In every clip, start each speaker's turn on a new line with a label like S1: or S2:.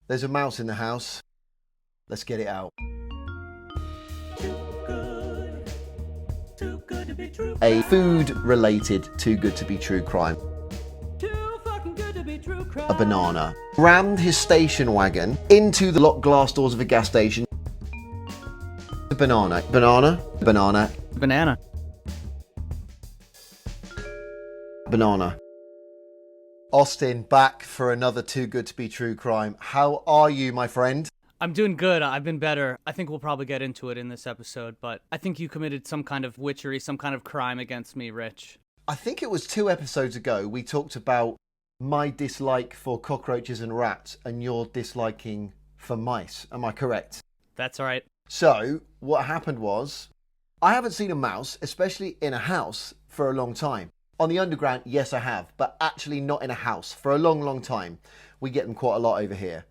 S1: There's a mouse in the house. Let's get it out.
S2: Too good to be true.
S1: A food-related too good to be true crime.
S2: Too fucking good to be true crime.
S1: A banana rammed his station wagon into the locked glass doors of a gas station. A banana. Banana. Banana.
S3: Banana.
S1: Banana. Austin, back for another too good to be true crime. How are you, my friend?
S3: I'm doing good. I've been better. I think we'll probably get into it in this episode, but I think you committed some kind of witchery, some kind of crime against me, Rich.
S1: I think it was 2 episodes ago we talked about my dislike for cockroaches and rats and your disliking for mice. Am I correct?
S3: That's all right.
S1: So, what happened was, I haven't seen a mouse, especially in a house, for a long time. On the underground, yes I have, but actually not in a house for a long, long time. We get them quite a lot over here.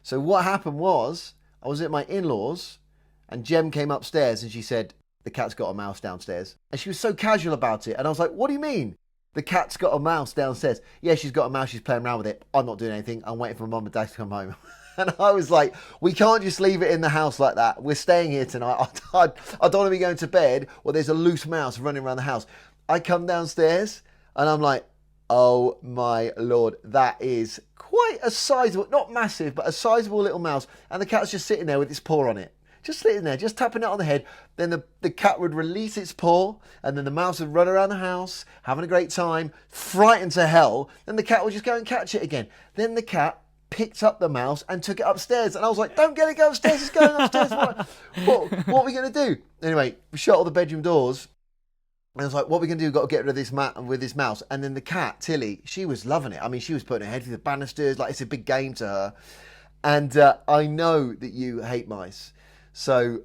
S1: So what happened was, I was at my in-laws, and Jem came upstairs and she said, the cat's got a mouse downstairs. And she was so casual about it. And I was like, what do you mean? The cat's got a mouse downstairs. Yeah, she's got a mouse, she's playing around with it. I'm not doing anything. I'm waiting for mum and dad to come home. And I was like, we can't just leave it in the house like that. We're staying here tonight. I don't want to be going to bed where there's a loose mouse running around the house. I come downstairs and I'm like, oh my Lord, that is quite a sizable, not massive, but a sizable little mouse. And the cat's just sitting there with its paw on it. Just sitting there, just tapping it on the head. Then the cat would release its paw, and then the mouse would run around the house, having a great time, frightened to hell. Then the cat would just go and catch it again. Then the cat picked up the mouse and took it upstairs. And I was like, don't get it, go upstairs, it's going upstairs. What are we going to do? Anyway, we shut all the bedroom doors. And I was like, what are we going to do? We've got to get rid of this with this mouse. And then the cat, Tilly, she was loving it. I mean, she was putting her head through the banisters. Like, it's a big game to her. And I know that you hate mice. So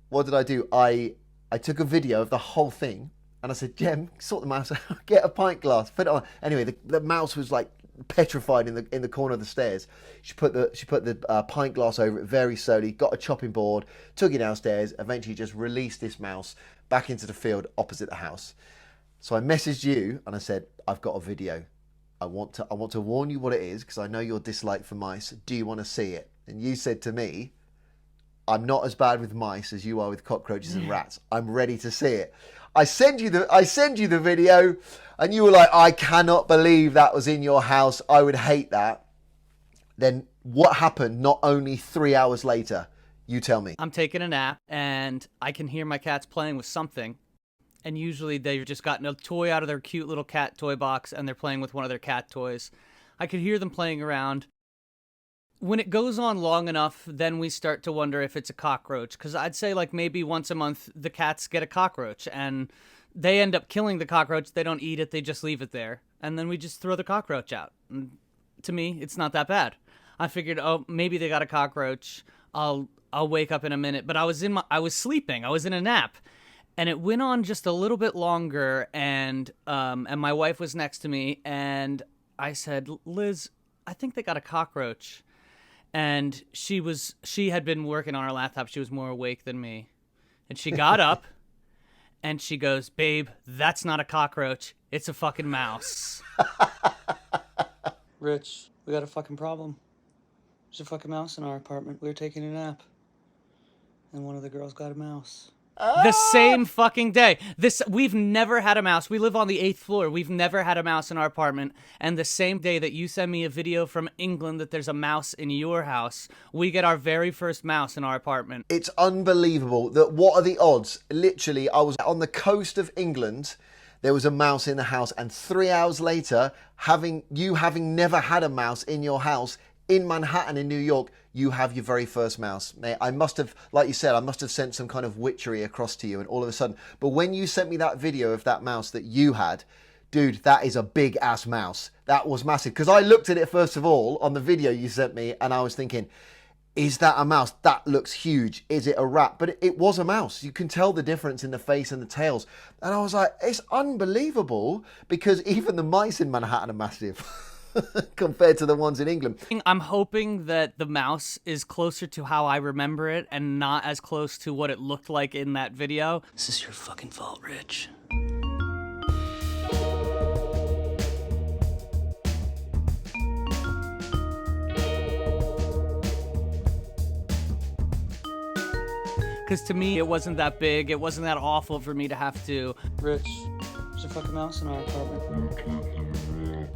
S1: what did I do? I took a video of the whole thing. And I said, Jem, sort the mouse out. Get a pint glass. Put it on. Anyway, the mouse was like petrified in the corner of the stairs. She put the pint glass over it very slowly, got a chopping board, took it downstairs, eventually just released this mouse back into the field opposite the house. So I messaged you and I said, I've got a video. I want to warn you what it is because I know your dislike for mice. Do you want to see it? And you said to me, I'm not as bad with mice as you are with cockroaches and rats. I'm ready to see it. I send you the video and you were like, I cannot believe that was in your house. I would hate that. Then what happened not only 3 hours later? You tell me.
S3: I'm taking a nap, and I can hear my cats playing with something. And usually they've just gotten a toy out of their cute little cat toy box, and they're playing with one of their cat toys. I could hear them playing around. When it goes on long enough, then we start to wonder if it's a cockroach. Because I'd say like maybe once a month, the cats get a cockroach, and they end up killing the cockroach. They don't eat it, they just leave it there. And then we just throw the cockroach out. And to me, it's not that bad. I figured, oh, maybe they got a cockroach. I'll wake up in a minute, but I was sleeping. I was in a nap, and it went on just a little bit longer. And my wife was next to me, and I said, Liz, I think they got a cockroach. And she had been working on her laptop. She was more awake than me, and she got up, and she goes, babe, that's not a cockroach. It's a fucking mouse. Rich, we got a fucking problem. There's a fucking mouse in our apartment. We were taking a nap. And one of the girls got a mouse. The same fucking day. We've never had a mouse. We live on the 8th floor. We've never had a mouse in our apartment. And the same day that you send me a video from England that there's a mouse in your house, we get our very first mouse in our apartment.
S1: It's unbelievable that what are the odds? Literally, I was on the coast of England. There was a mouse in the house. And 3 hours later, having never had a mouse in your house, in Manhattan, in New York, you have your very first mouse. Mate, I must have, like you said, I must have sent some kind of witchery across to you, and all of a sudden. But when you sent me that video of that mouse that you had, dude, that is a big ass mouse. That was massive. Because I looked at it first of all on the video you sent me, and I was thinking, is that a mouse? That looks huge. Is it a rat? But it was a mouse. You can tell the difference in the face and the tails. And I was like, it's unbelievable, because even the mice in Manhattan are massive. Compared to the ones in England.
S3: I'm hoping that the mouse is closer to how I remember it and not as close to what it looked like in that video. This is your fucking fault, Rich. Because to me, it wasn't that big. It wasn't that awful for me to have to.
S4: Rich, there's a fucking mouse in our apartment.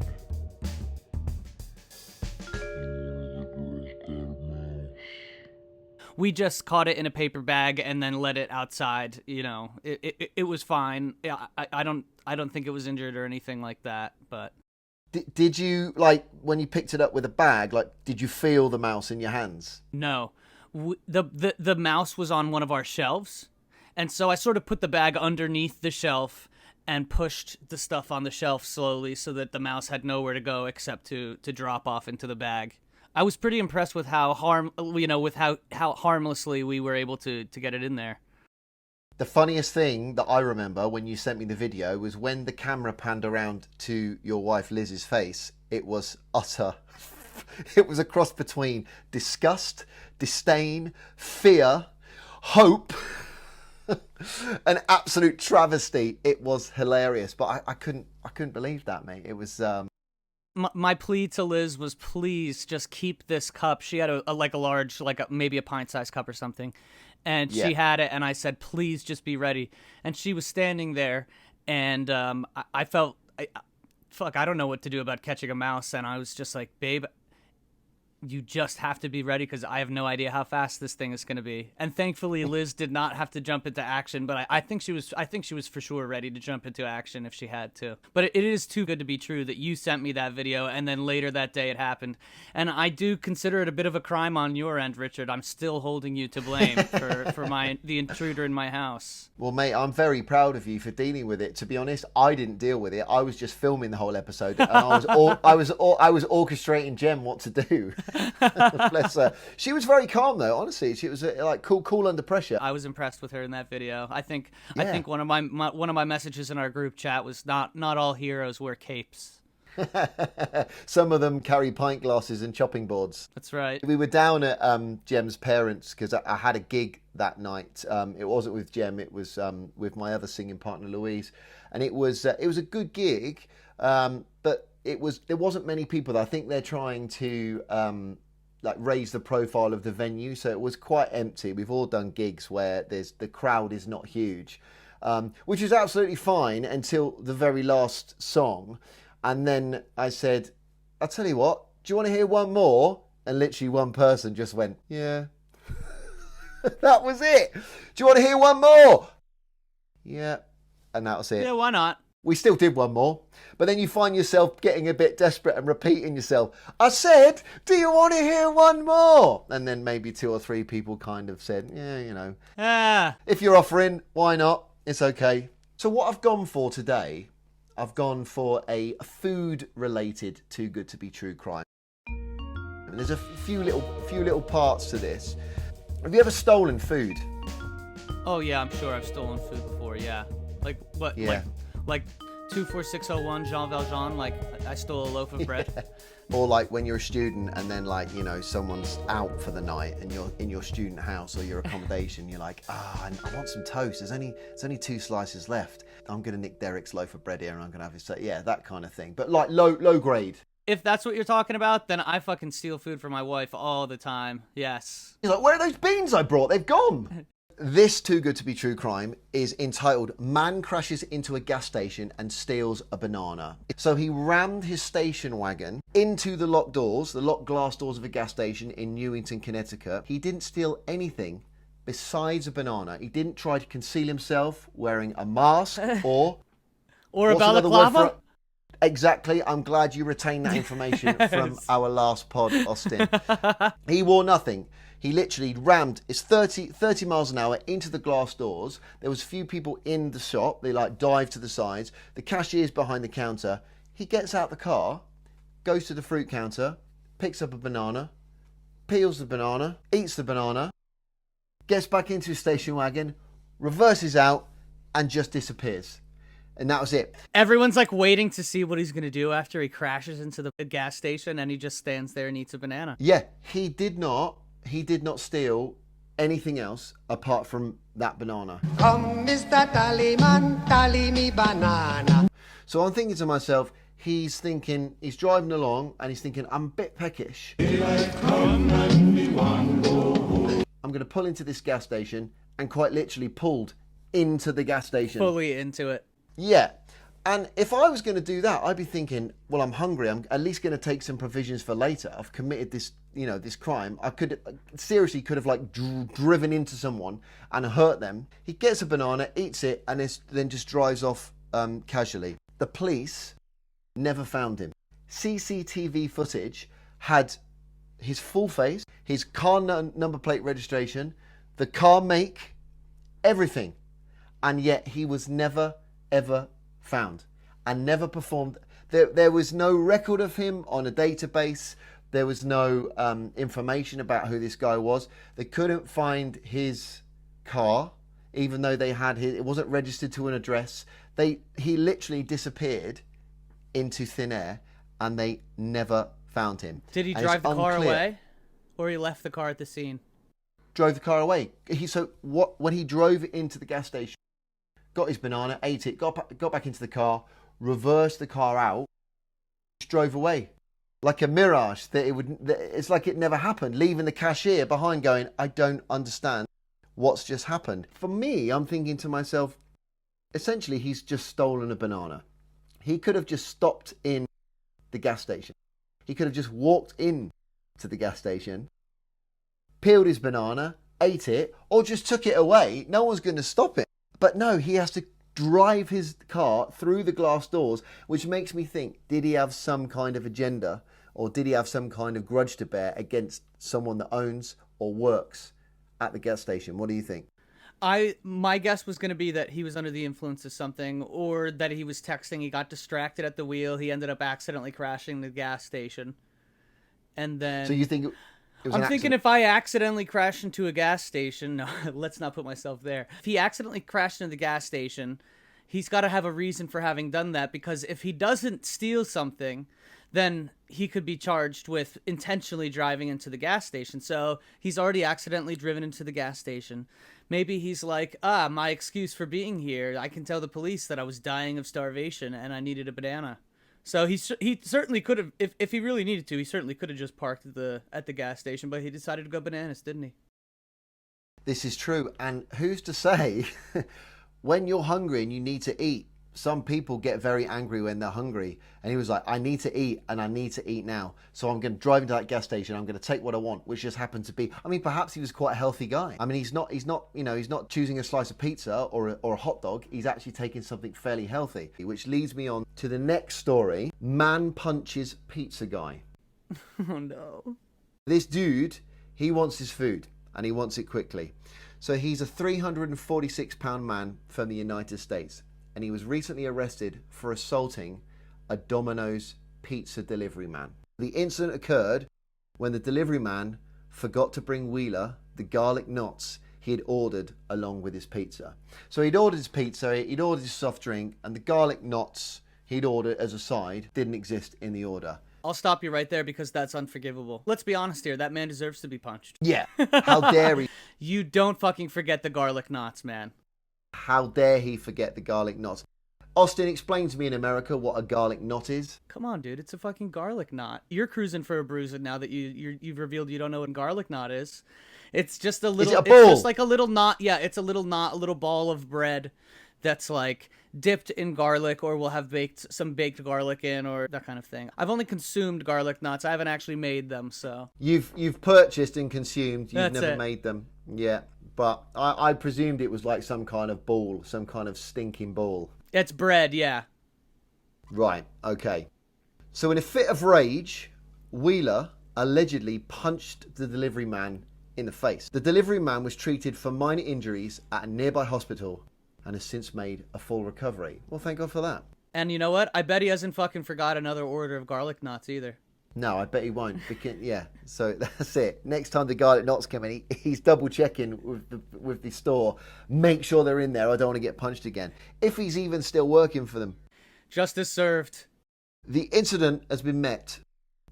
S3: We just caught it in a paper bag and then let it outside. You know, it was fine. I don't think it was injured or anything like that. But
S1: Did you, like, when you picked it up with a bag, like, did you feel the mouse in your hands?
S3: no, the mouse was on one of our shelves, and so I sort of put the bag underneath the shelf and pushed the stuff on the shelf slowly so that the mouse had nowhere to go except to drop off into the bag. I was pretty impressed with how harmlessly we were able to get it in there.
S1: The funniest thing that I remember when you sent me the video was when the camera panned around to your wife Liz's face. It was utter. It was a cross between disgust, disdain, fear, hope, an absolute travesty. It was hilarious, but I couldn't believe that, mate. It was.
S3: My plea to Liz was, please just keep this cup. She had a large, maybe a pint-sized cup or something. And
S1: Yeah.
S3: she had it, and I said, please just be ready. And she was standing there, and I felt, I don't know what to do about catching a mouse. And I was just like, babe, you just have to be ready because I have no idea how fast this thing is going to be. And thankfully, Liz did not have to jump into action, but I think she was for sure ready to jump into action if she had to. But it is too good to be true that you sent me that video, and then later that day it happened. And I do consider it a bit of a crime on your end, Richard. I'm still holding you to blame for the intruder in my house.
S1: Well, mate, I'm very proud of you for dealing with it. To be honest, I didn't deal with it. I was just filming the whole episode, and I was orchestrating Jem what to do. Bless her. She was very calm, though. Honestly, she was like cool under pressure.
S3: I was impressed with her in that video. I think
S1: Yeah.
S3: one of my messages in our group chat was not all heroes wear capes.
S1: Some of them carry pint glasses and chopping boards.
S3: That's right.
S1: We were down at Jem's parents because I had a gig that night. It wasn't with Jem; it was with my other singing partner Louise, and it was a good gig, but there wasn't many people. I think they're trying to raise the profile of the venue, so it was quite empty. We've all done gigs where the crowd is not huge, which is absolutely fine until the very last song. And then I said, I'll tell you what, do you want to hear one more? And literally one person just went, yeah. That was it. Do you want to hear one more? Yeah. And that was it.
S3: Yeah, why not?
S1: We still did one more. But then you find yourself getting a bit desperate and repeating yourself. I said, do you want to hear one more? And then maybe 2 or 3 people kind of said, yeah, you know. If you're offering, why not? It's okay. So what I've gone for today, I've gone for a food-related Too Good to Be True crime. And there's a few little parts to this. Have you ever stolen food?
S3: Oh yeah, I'm sure I've stolen food before. Yeah, like what?
S1: Yeah.
S3: Like 24601 Jean Valjean. Like I stole a loaf of bread.
S1: Or like when you're a student and then someone's out for the night and you're in your student house or your accommodation, you're like, I want some toast. There's only 2 slices left. I'm gonna nick Derek's loaf of bread here and I'm gonna have his. Yeah, that kind of thing. But like low grade.
S3: If that's what you're talking about, then I fucking steal food from my wife all the time. Yes.
S1: He's like, where are those beans I brought? They've gone. This Too Good to Be True crime is entitled Man Crashes into a Gas Station and Steals a Banana. So he rammed his station wagon into the locked glass doors of a gas station in Newington, Connecticut. He didn't steal anything besides a banana. He didn't try to conceal himself wearing a mask or
S3: a
S1: what's another word
S3: balaclava?
S1: for it? Exactly. I'm glad you retained that information from our last pod, Austin. He wore nothing. He literally rammed his 30 miles an hour into the glass doors. There was a few people in the shop. They dived to the sides. The cashier's behind the counter. He gets out the car, goes to the fruit counter, picks up a banana, peels the banana, eats the banana, gets back into his station wagon, reverses out, and just disappears. And that was it.
S3: Everyone's like waiting to see what he's going to do after he crashes into the gas station, and he just stands there and eats a banana.
S1: Yeah, he did not steal anything else apart from that banana.
S5: Come, Mr. Tallyman, tally me banana.
S1: So I'm thinking to myself, he's driving along and he's thinking, I'm a bit peckish. I'm going to pull into this gas station, and quite literally pulled into the gas station.
S3: Fully into it.
S1: Yeah. And if I was going to do that, I'd be thinking, well, I'm hungry. I'm at least going to take some provisions for later. I've committed this, this crime. I could have like driven into someone and hurt them. He gets a banana, eats it, and then just drives off casually. The police never found him. CCTV footage had his full face, his car number plate registration, the car make, everything. And yet he was never, ever found and never performed. There was no record of him on a database. There was no information about who this guy was. They couldn't find his car, even though they had it wasn't registered to an address. He literally disappeared into thin air, and they never found him.
S3: Did he
S1: And
S3: drive
S1: it's
S3: the car
S1: unclear.
S3: away? Or he left the car at the scene?
S1: Drove the car away. When he drove into the gas station, got his banana, ate it, got back into the car, reversed the car out, just drove away. Like a mirage, it's like it never happened, leaving the cashier behind going, I don't understand what's just happened. For me, I'm thinking to myself, essentially he's just stolen a banana. He could have just stopped in the gas station. He could have just walked in to the gas station, peeled his banana, ate it, or just took it away. No one's going to stop it. But no, he has to drive his car through the glass doors, which makes me think, did he have some kind of agenda, or did he have some kind of grudge to bear against someone that owns or works at the gas station? What do you think?
S3: My guess was going to be that he was under the influence of something, or that he was texting, he got distracted at the wheel, he ended up accidentally crashing the gas station. And then...
S1: So you think it was
S3: I'm
S1: an
S3: thinking
S1: accident?
S3: if I accidentally crash into a gas station, no, let's not put myself there. If he accidentally crashed into the gas station, he's got to have a reason for having done that, because if he doesn't steal something, then he could be charged with intentionally driving into the gas station. So he's already accidentally driven into the gas station. Maybe he's like, my excuse for being here, I can tell the police that I was dying of starvation and I needed a banana. So he certainly could have, if he really needed to, he certainly could have just parked at the gas station, but he decided to go bananas, didn't he?
S1: This is true. And who's to say, when you're hungry and you need to eat, some people get very angry when they're hungry. And he was like, I need to eat, and I need to eat now. So I'm going to drive into that gas station. I'm going to take what I want, which just happened to be, perhaps he was quite a healthy guy. I mean, he's not choosing a slice of pizza or a hot dog. He's actually taking something fairly healthy, which leads me on to the next story. Man punches pizza guy.
S3: Oh no.
S1: This dude, he wants his food, and he wants it quickly. So he's a 346-pound man from the United States, and he was recently arrested for assaulting a Domino's pizza delivery man. The incident occurred when the delivery man forgot to bring Wheeler the garlic knots he had ordered along with his pizza. So he'd ordered his pizza, he'd ordered his soft drink, and the garlic knots he'd ordered as a side didn't exist in the order.
S3: I'll stop you right there because that's unforgivable. Let's be honest here, that man deserves to be punched.
S1: Yeah, how dare he?
S3: You don't fucking forget the garlic knots, man.
S1: How dare he forget the garlic knots? Austin, explain to me in America what a garlic knot is.
S3: Come on, dude, it's a fucking garlic knot. You're cruising for a bruise now that you've revealed you don't know what a garlic knot is. It's just a little.
S1: Is it a ball?
S3: It's just like a little knot. Yeah, it's a little knot, a little ball of bread that's like dipped in garlic, or will have some baked garlic in, or that kind of thing. I've only consumed garlic knots. I haven't actually made them, so.
S1: You've purchased and consumed. You've
S3: That's
S1: never
S3: it.
S1: made them. Yeah, but I presumed it was like some kind of ball, some kind of stinking ball.
S3: It's bread, yeah.
S1: Right, okay. So in a fit of rage, Wheeler allegedly punched the delivery man in the face. The delivery man was treated for minor injuries at a nearby hospital and has since made a full recovery. Well, thank God for that.
S3: And you know what? I bet he hasn't fucking forgot another order of garlic knots either.
S1: No, I bet he won't. Yeah, so that's it. Next time the garlic knots come in, he's double checking with the store. Make sure they're in there. I don't want to get punched again. If he's even still working for them.
S3: Justice served.
S1: The incident has been met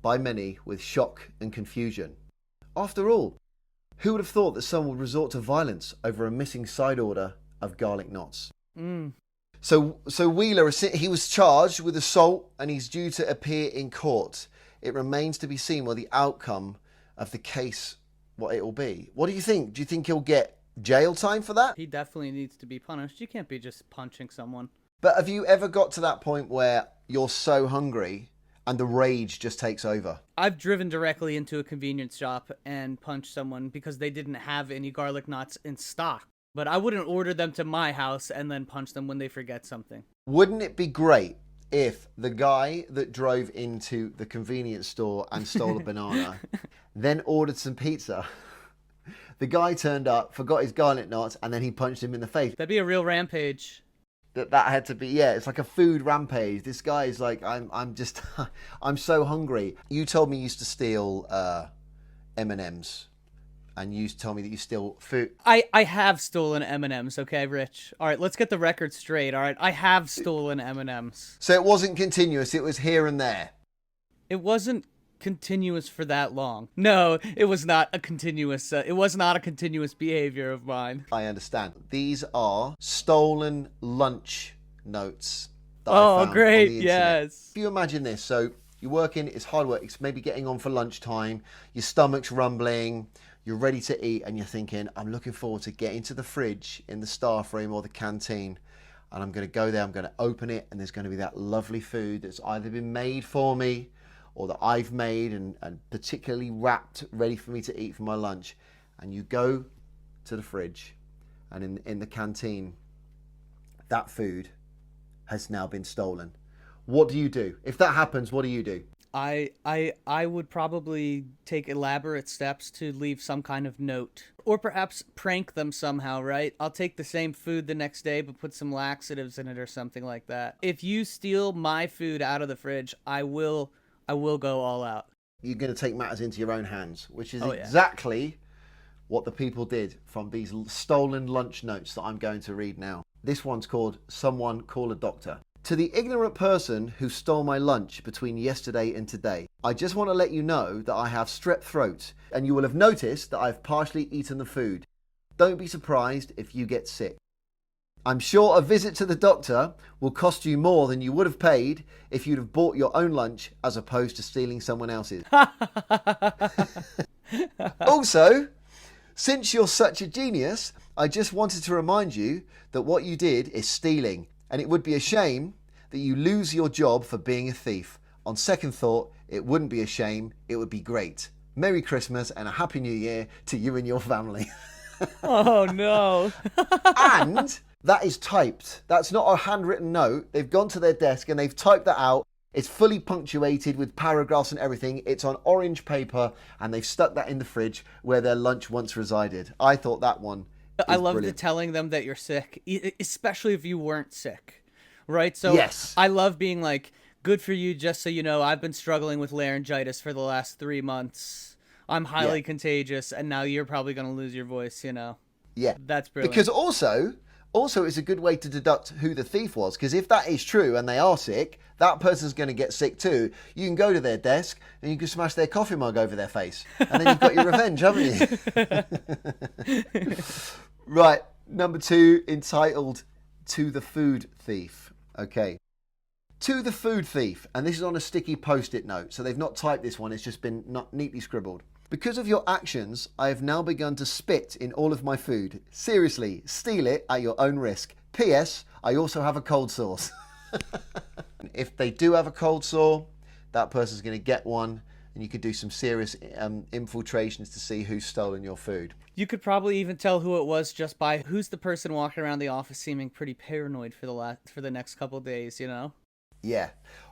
S1: by many with shock and confusion. After all, who would have thought that someone would resort to violence over a missing side order of garlic knots? So Wheeler, he was charged with assault and he's due to appear in court. It remains to be seen what the outcome of the case what it'll be. What do you think? Do you think he'll get jail time for that?
S3: He definitely needs to be punished. You can't be just punching someone.
S1: But have you ever got to that point where you're so hungry and the rage just takes over?
S3: I've driven directly into a convenience shop and punched someone because they didn't have any garlic knots in stock. But I wouldn't order them to my house and then punch them when they forget something.
S1: Wouldn't it be great if the guy that drove into the convenience store and stole a banana then ordered some pizza? The guy turned up, forgot his garlic knots, and then he punched him in the face.
S3: That'd be a real rampage.
S1: That had to be, yeah, it's like a food rampage. This guy is like, I'm just, I'm so hungry. You told me you used to steal M&Ms, and you told me that you steal food.
S3: I have stolen M&Ms, okay, Rich? All right, let's get the record straight, all right? I have stolen M&Ms.
S1: So it wasn't continuous, it was here and there.
S3: It wasn't continuous for that long. No, it was not a continuous behavior of mine.
S1: I understand. These are stolen lunch notes that I found
S3: great,
S1: on the internet.
S3: yes.
S1: If you imagine this, so you're working, it's hard work, it's maybe getting on for lunchtime, your stomach's rumbling, you're ready to eat, and you're thinking, I'm looking forward to getting to the fridge in the staff room or the canteen, and I'm going to go there, I'm going to open it, and there's going to be that lovely food that's either been made for me or that I've made and particularly wrapped, ready for me to eat for my lunch. And you go to the fridge, and in the canteen, that food has now been stolen. What do you do? If that happens, what do you do?
S3: I would probably take elaborate steps to leave some kind of note. Or perhaps prank them somehow, right? I'll take the same food the next day, but put some laxatives in it or something like that. If you steal my food out of the fridge, I will go all out.
S1: You're going to take matters into your own hands, which is
S3: yeah.
S1: exactly what the people did from these stolen lunch notes that I'm going to read now. This one's called Someone Call a Doctor. To the ignorant person who stole my lunch between yesterday and today, I just want to let you know that I have strep throat, and you will have noticed that I've partially eaten the food. Don't be surprised if you get sick. I'm sure a visit to the doctor will cost you more than you would have paid if you'd have bought your own lunch as opposed to stealing someone else's. Also, since you're such a genius, I just wanted to remind you that what you did is stealing, and it would be a shame that you lose your job for being a thief. On second thought, it wouldn't be a shame, it would be great. Merry Christmas and a Happy New Year to you and your family.
S3: Oh no.
S1: And that is typed. That's not a handwritten note. They've gone to their desk and they've typed that out. It's fully punctuated with paragraphs and everything. It's on orange paper and they've stuck that in the fridge where their lunch once resided. I thought that one
S3: I love
S1: brilliant.
S3: the telling them that you're sick, especially if you weren't sick, right? So
S1: Yes.
S3: I love being like, good for you, just so you know, I've been struggling with laryngitis for the last 3 months. I'm highly contagious, and now you're probably going to lose your voice, you know?
S1: Yeah.
S3: That's brilliant.
S1: Because also it's a good way to deduct who the thief was. Because if that is true and they are sick, that person's going to get sick too. You can go to their desk and you can smash their coffee mug over their face. And then you've got your revenge, haven't you? Right, number 2, entitled To the Food Thief. Okay. To the food thief. And this is on a sticky post-it note. So they've not typed this one. It's just been not neatly scribbled. Because of your actions, I have now begun to spit in all of my food. Seriously, steal it at your own risk. P.S. I also have a cold sore. If they do have a cold sore, that person's going to get one, and you could do some serious infiltrations to see who's stolen your food.
S3: You could probably even tell who it was just by who's the person walking around the office seeming pretty paranoid for the next couple of days, you know?
S1: Yeah.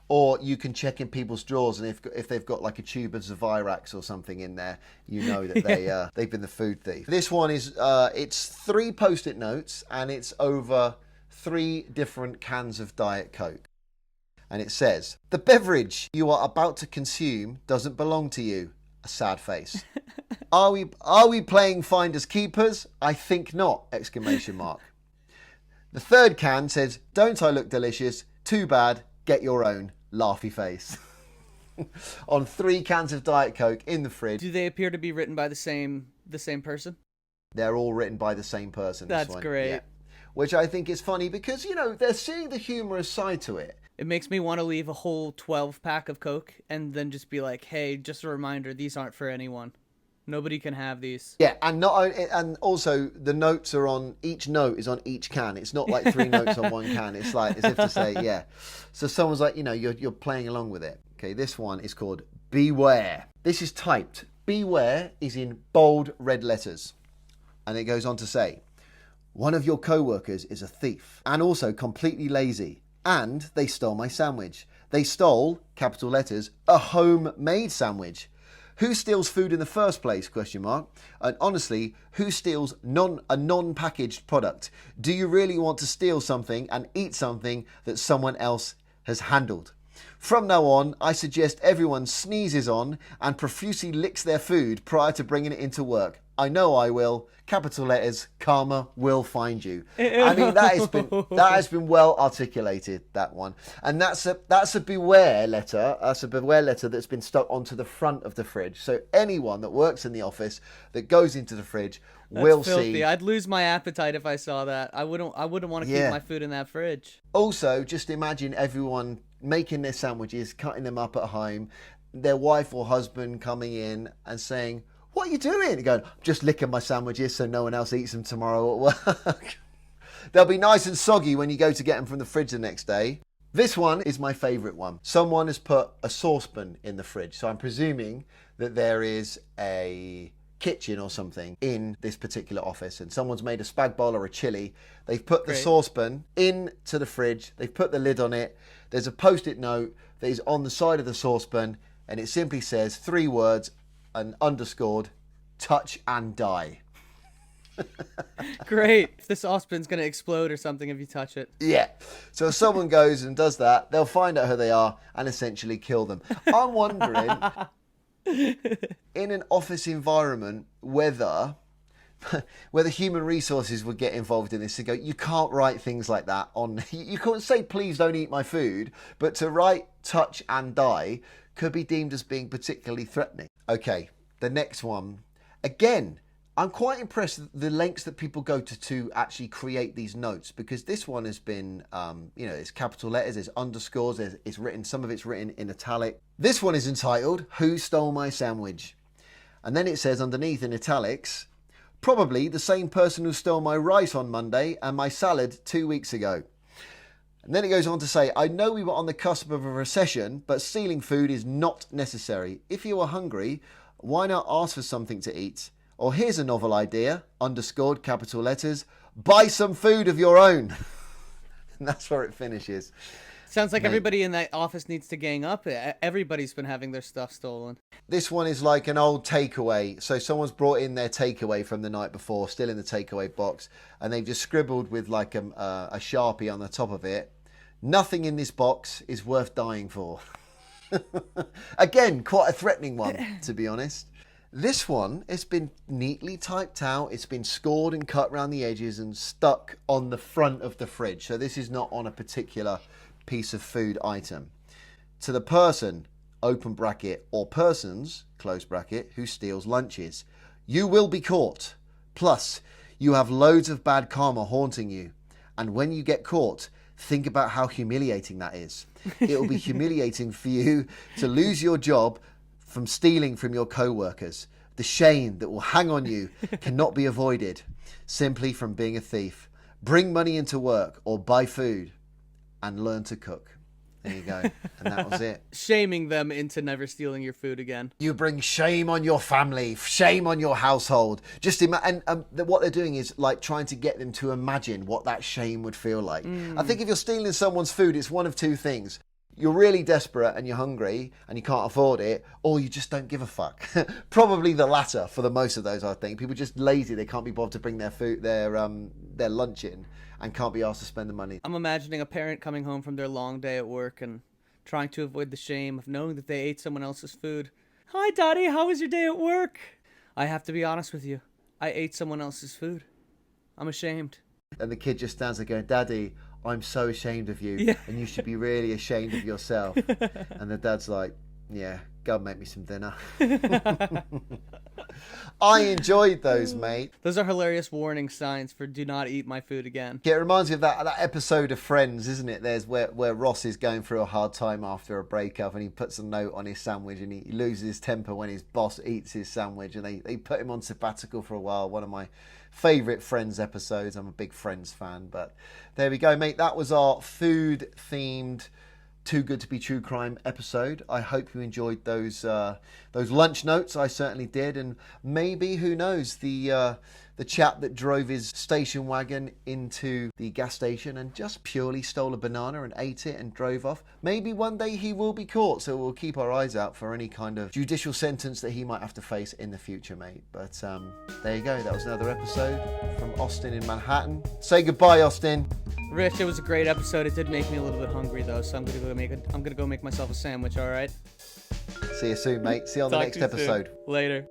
S1: Or you can check in people's drawers, and if they've got like a tube of Zavirax or something in there, you know that they've been the food thief. This one is it's 3 post-it notes, and it's over 3 different cans of Diet Coke. And it says, "The beverage you are about to consume doesn't belong to you." A sad face. Are we playing finders keepers? I think not! Exclamation mark. The 3rd can says, "Don't I look delicious? Too bad. Get your own." Laughy face. On 3 cans of Diet Coke in the fridge.
S3: Do they appear to be written by the same person?
S1: They're all written by the same person.
S3: That's great.
S1: Yeah. Which I think is funny because, you know, they're seeing the humorous side to it.
S3: It makes me want to leave a whole 12-pack of Coke and then just be like, hey, just a reminder, these aren't for anyone. Nobody can have these.
S1: Yeah, and and also the notes are on each note is on each can. It's not like 3 notes on one can. It's like as if to say, yeah. So someone's like, you're playing along with it. Okay, this one is called Beware. This is typed. Beware is in bold red letters. And it goes on to say, one of your co-workers is a thief and also completely lazy. And they stole my sandwich. They stole, capital letters, a homemade sandwich. Who steals food in the first place? Question mark. And honestly, who steals a non-packaged product? Do you really want to steal something and eat something that someone else has handled? From now on, I suggest everyone sneezes on and profusely licks their food prior to bringing it into work. I know I will. Capital letters, karma will find you. I mean, that has been well articulated, that one. And that's a beware letter. That's a beware letter that's been stuck onto the front of the fridge. So anyone that works in the office that goes into the fridge will
S3: filthy.
S1: see.
S3: I'd lose my appetite if I saw that. I wouldn't want to keep my food in that fridge.
S1: Also, just imagine everyone making their sandwiches, cutting them up at home, their wife or husband coming in and saying, "What are you doing?" And going, "Just licking my sandwiches so no one else eats them tomorrow at work." They'll be nice and soggy when you go to get them from the fridge the next day. This one is my favourite one. Someone has put a saucepan in the fridge. So I'm presuming that there is a kitchen or something in this particular office and someone's made a spag bol or a chili. They've put the saucepan into the fridge. They've put the lid on it. There's a post-it note that is on the side of the saucepan and it simply says 3 words and underscored, touch and die.
S3: Great. If the saucepan's going to explode or something if you touch it.
S1: Yeah. So if someone goes and does that, they'll find out who they are and essentially kill them. I'm wondering, in an office environment, whether human resources would get involved in this and go, you can't write things like that on... You can't say, please don't eat my food, but to write touch and die could be deemed as being particularly threatening. Okay, the next one. Again, I'm quite impressed with the lengths that people go to actually create these notes, because this one has been, there's capital letters, there's underscores, it's written, some of it's written in italic. This one is entitled, Who Stole My Sandwich? And then it says underneath in italics, probably the same person who stole my rice on Monday and my salad 2 weeks ago. And then it goes on to say, I know we were on the cusp of a recession, but stealing food is not necessary. If you are hungry, why not ask for something to eat? Or here's a novel idea, underscored, capital letters, buy some food of your own. And that's where it finishes.
S3: Sounds like everybody in that office needs to gang up. Everybody's been having their stuff stolen.
S1: This one is like an old takeaway. So someone's brought in their takeaway from the night before, still in the takeaway box, and they've just scribbled with like a Sharpie on the top of it. Nothing in this box is worth dying for. Again, quite a threatening one, to be honest. This one has been neatly typed out. It's been scored and cut around the edges and stuck on the front of the fridge. So this is not on a particular piece of food item. To the person, open bracket, or persons, close bracket, who steals lunches. You will be caught. Plus, you have loads of bad karma haunting you. And when you get caught, think about how humiliating that is. It will be humiliating for you to lose your job from stealing from your co-workers. The shame that will hang on you cannot be avoided simply from being a thief. Bring money into work or buy food and learn to cook. There you go. And that was it.
S3: Shaming them into never stealing your food again.
S1: You bring shame on your family, shame on your household. Just and what they're doing is like trying to get them to imagine what that shame would feel like. I think if you're stealing someone's food, it's one of two things. You're really desperate and you're hungry and you can't afford it, or you just don't give a fuck. Probably the latter for the most of those, I think. People are just lazy. They can't be bothered to bring their food, their lunch in, and can't be asked to spend the money.
S3: I'm imagining a parent coming home from their long day at work and trying to avoid the shame of knowing that they ate someone else's food. Hi, Daddy. How was your day at work? I have to be honest with you. I ate someone else's food. I'm ashamed.
S1: And the kid just stands there going, Daddy, I'm so ashamed of you, and you should be really ashamed of yourself. And the dad's like, yeah, go and make me some dinner. I enjoyed those, mate.
S3: Those are hilarious warning signs for do not eat my food again.
S1: Yeah, it reminds me of that episode of Friends, isn't it? There's where Ross is going through a hard time after a breakup, and he puts a note on his sandwich, and he loses his temper when his boss eats his sandwich, and they put him on sabbatical for a while. One of my favourite Friends episodes. I'm a big Friends fan, but there we go, mate. That was our food-themed Too Good to Be True Crime episode. I hope you enjoyed those lunch notes. I certainly did, and maybe, who knows, the chap that drove his station wagon into the gas station and just purely stole a banana and ate it and drove off. Maybe one day he will be caught, so we'll keep our eyes out for any kind of judicial sentence that he might have to face in the future, mate. But there you go. That was another episode from Austin in Manhattan. Say goodbye, Austin.
S3: Rich, it was a great episode. It did make me a little bit hungry though, so I'm gonna go make myself a sandwich. All right.
S1: See you soon, mate. See you on the
S3: Talk
S1: next
S3: to you soon.
S1: episode.
S3: Later.